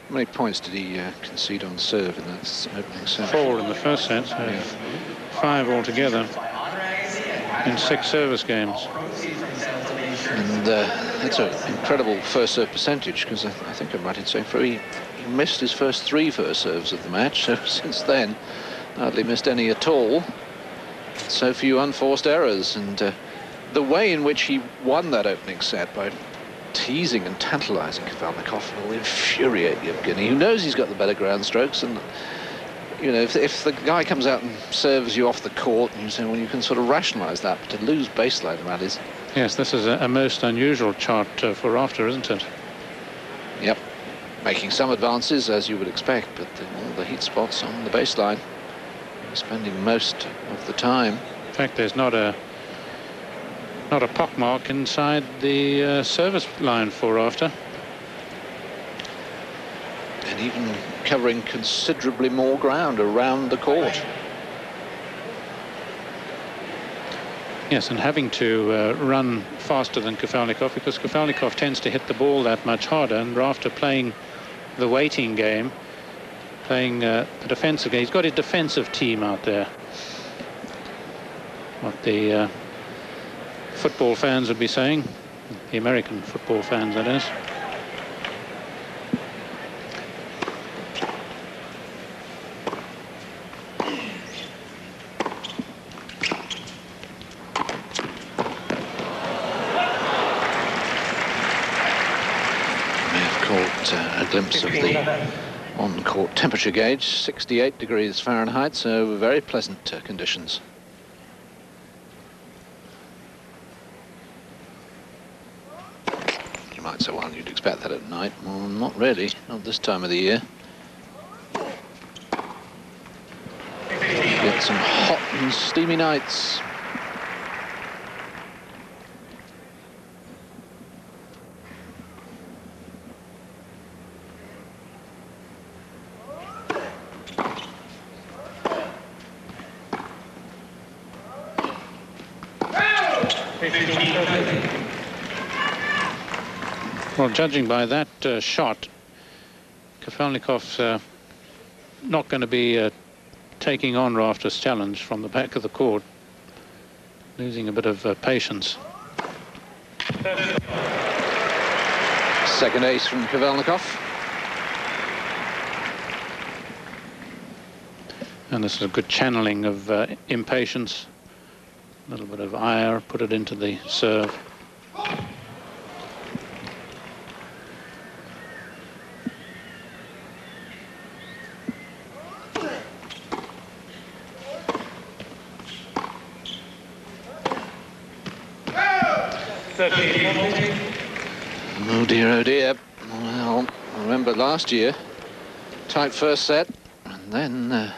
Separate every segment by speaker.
Speaker 1: How many points did he concede on serve in that opening set?
Speaker 2: 4 in the first set, so
Speaker 1: Yeah.
Speaker 2: 5 altogether in 6 service games.
Speaker 1: And that's an incredible first serve percentage, because I think I'm right in saying he missed his first 3 first serves of the match, so since then hardly missed any at all. So few unforced errors, and the way in which he won that opening set by teasing and tantalizing Kafelnikov will infuriate Yevgeny, who knows he's got the better ground strokes. And you know, if the guy comes out and serves you off the court, and you say, well, you can sort of rationalize that, but to lose baseline rallies.
Speaker 2: Yes, this is a most unusual chart for Rafter, isn't it?
Speaker 1: Yep, making some advances as you would expect, but all the heat spots on the baseline, spending most of the time.
Speaker 2: In fact, there's not a pockmark inside the service line for Rafter.
Speaker 1: And even covering considerably more ground around the court.
Speaker 2: Yes, and having to run faster than Kafelnikov, because Kafelnikov tends to hit the ball that much harder, and Rafter playing the waiting game, playing the defensive game. He's got his defensive team out there. What the football fans would be saying, the American football fans, that is.
Speaker 1: A glimpse of the on-court temperature gauge, 68 degrees Fahrenheit, so very pleasant conditions. You might say, well, you'd expect that at night. Well, not really, not this time of the year. You get some hot and steamy nights.
Speaker 2: Well, judging by that shot, Kafelnikov's not going to be taking on Rafter's challenge from the back of the court, losing a bit of patience.
Speaker 1: Second ace from Kafelnikov.
Speaker 2: And this is a good channeling of impatience. A little bit of ire, put it into the serve.
Speaker 1: Oh dear, oh dear. Well, I remember last year, tight first set, and then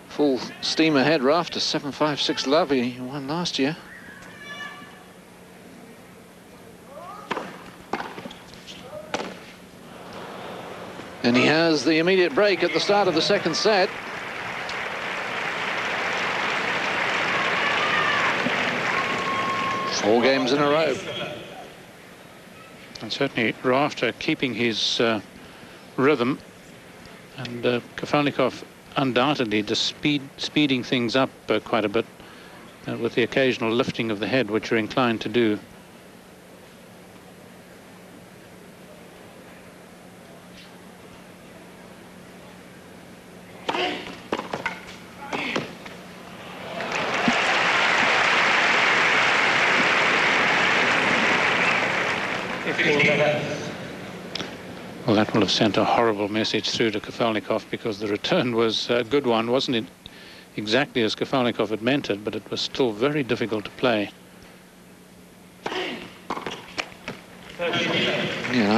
Speaker 1: full steam ahead Rafter, 7-5-6 love. He won last year. And he has the immediate break at the start of the second set. Four games in a row.
Speaker 2: And certainly Rafter keeping his rhythm, and Kafelnikov undoubtedly just speeding things up quite a bit with the occasional lifting of the head, which you're inclined to do. Well, that will have sent a horrible message through to Kafelnikov, because the return was a good one, wasn't it? Exactly as Kafelnikov had meant it, but it was still very difficult to play.
Speaker 1: Yeah,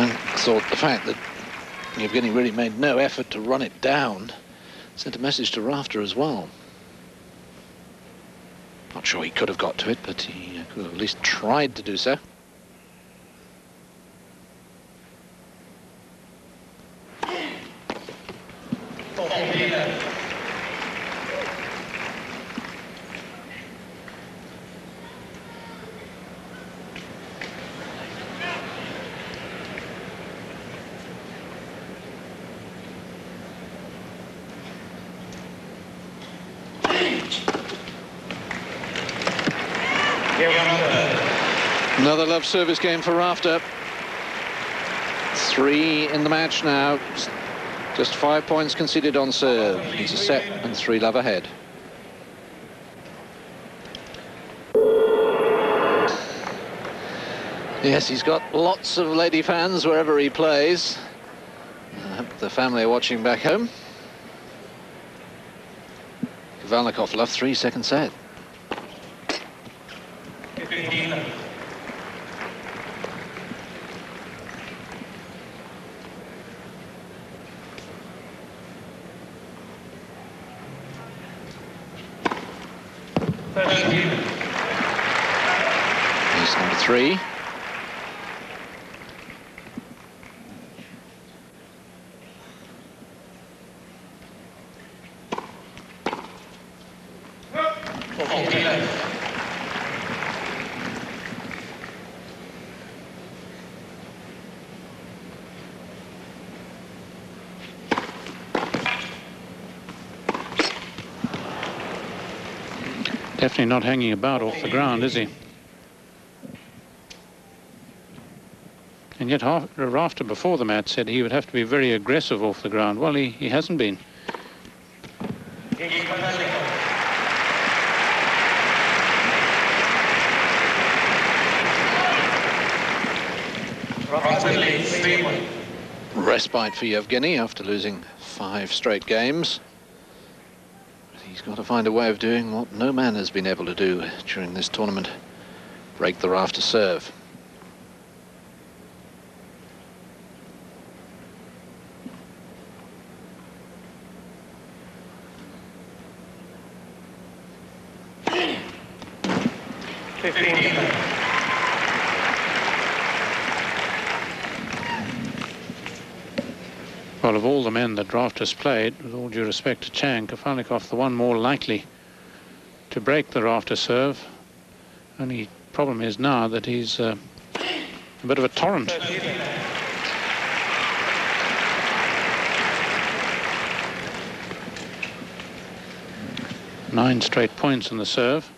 Speaker 1: I thought the fact that Yevgeny really made no effort to run it down sent a message to Rafter as well. Not sure he could have got to it, but he could have at least tried to do so. Another love service game for Rafter. 3 in the match now. Just 5 points conceded on serve. He's a set and 3 love ahead. Yes, he's got lots of lady fans wherever he plays. I hope the family are watching back home. Kafelnikov love 3 second set. Here's number 3.
Speaker 2: Definitely not hanging about off the ground, is he? And yet Rafter before the match said he would have to be very aggressive off the ground. Well, he hasn't been.
Speaker 1: Respite for Yevgeny after losing 5 straight games. He's got to find a way of doing what no man has been able to do during this tournament. Break the Rafter serve.
Speaker 2: Well, of all the men that Rafter's played, with all due respect to Chang, Kafelnikov the one more likely to break the Rafter serve. Only problem is now that he's a bit of a torrent. Nine straight points on the serve.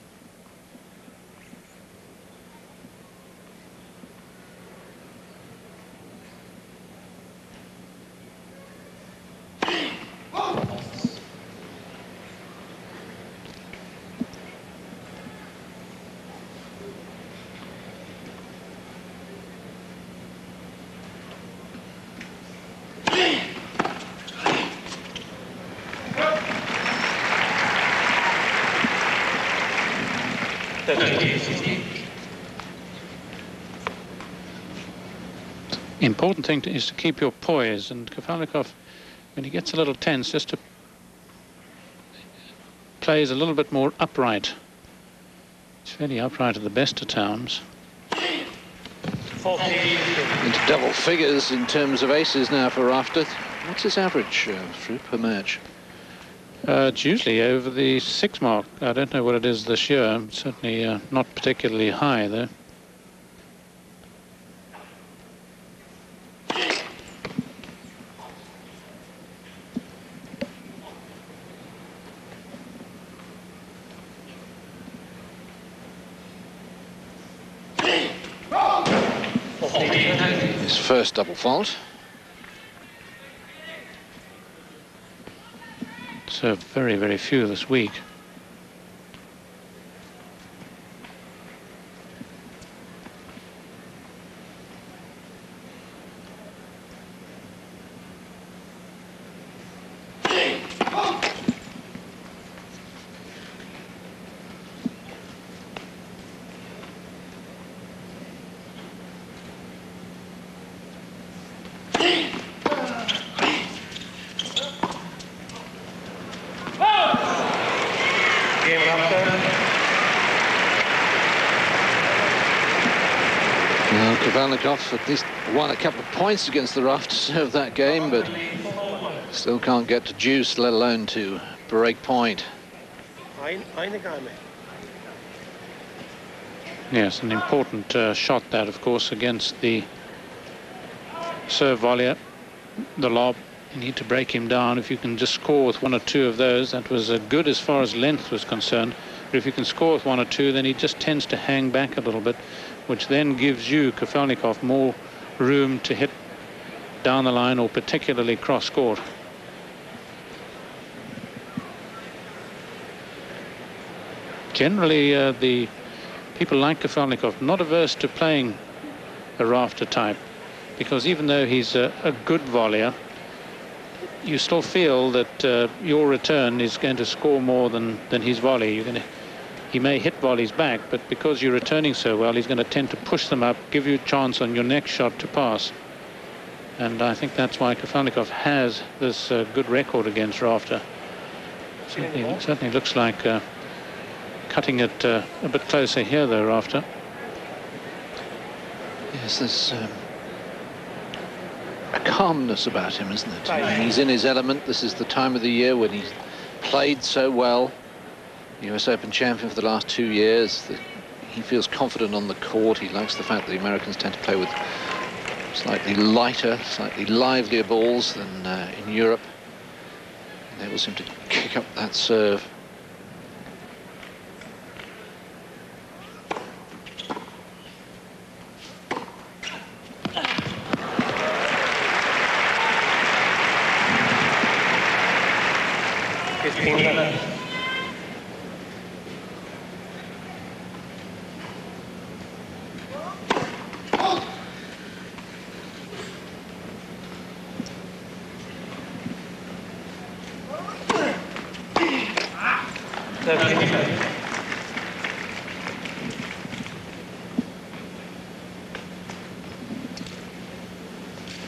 Speaker 2: Important thing is to keep your poise, and Kafelnikov, when he gets a little tense, just to plays a little bit more upright. He's fairly upright at the best of times.
Speaker 1: Into double figures in terms of aces now for Rafter. What's his average through per match?
Speaker 2: It's usually over the 6 mark. I don't know what it is this year. Certainly not particularly high, though.
Speaker 1: His first double fault.
Speaker 2: So very, very few this week.
Speaker 1: Kafelnikov at least won a couple of points against the Rafter serve that game, but still can't get to juice, let alone to break point.
Speaker 2: Yes, an important shot that, of course, against the serve volleyer, the lob. You need to break him down. If you can just score with 1 or 2 of those, that was good as far as length was concerned. But if you can score with 1 or 2, then he just tends to hang back a little bit. which then gives you, Kafelnikov, more room to hit down the line or particularly cross court. Generally, the people like Kafelnikov not averse to playing a Rafter type, because even though he's a good volleyer, you still feel that your return is going to score more than his volley. He may hit volleys back, but because you're returning so well, he's going to tend to push them up, give you a chance on your next shot to pass. And I think that's why Kafelnikov has this good record against Rafter. Certainly looks like cutting it a bit closer here, though, Rafter.
Speaker 1: Yes, there's a calmness about him, isn't it? He's in his element. This is the time of the year when he's played so well. US Open champion for the last 2 years. He feels confident on the court. He likes the fact that the Americans tend to play with slightly lighter, slightly livelier balls than in Europe. Enables him to kick up that serve.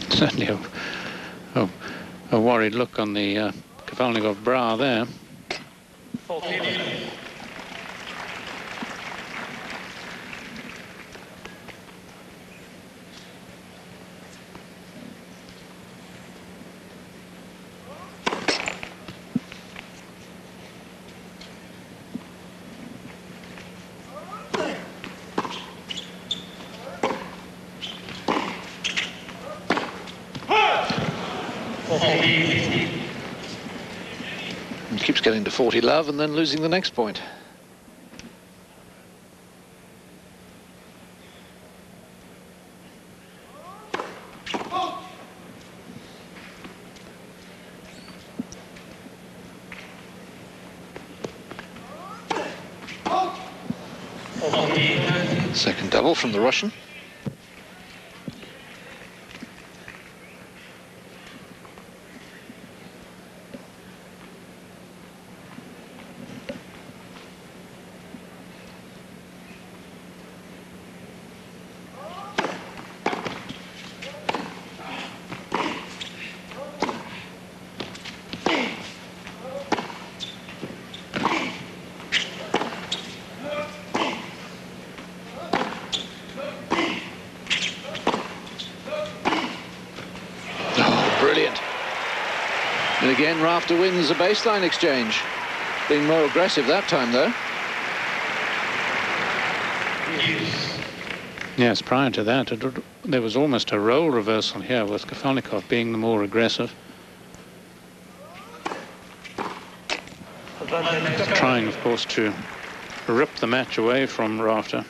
Speaker 2: Certainly a worried look on the Kafelnikov brow there.
Speaker 3: 14.
Speaker 1: And keeps getting to 40 love and then losing the next point. Second double from the Russian. And again, Rafter wins a baseline exchange. Being more aggressive that time, though.
Speaker 2: Yes, prior to that, there was almost a role reversal here with Kafelnikov being the more aggressive. Trying, of course, to rip the match away from Rafter.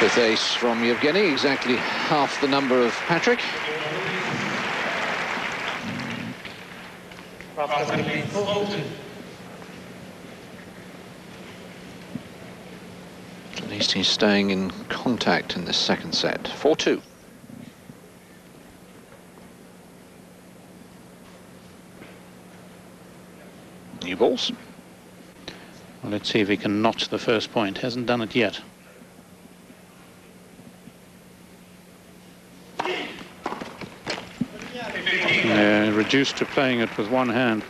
Speaker 1: Fifth ace from Yevgeny, exactly half the number of Patrick. At least he's staying in contact in this second set. 4-2. New balls.
Speaker 2: Well, let's see if he can notch the first point. Hasn't done it yet. Reduced to playing it with one hand.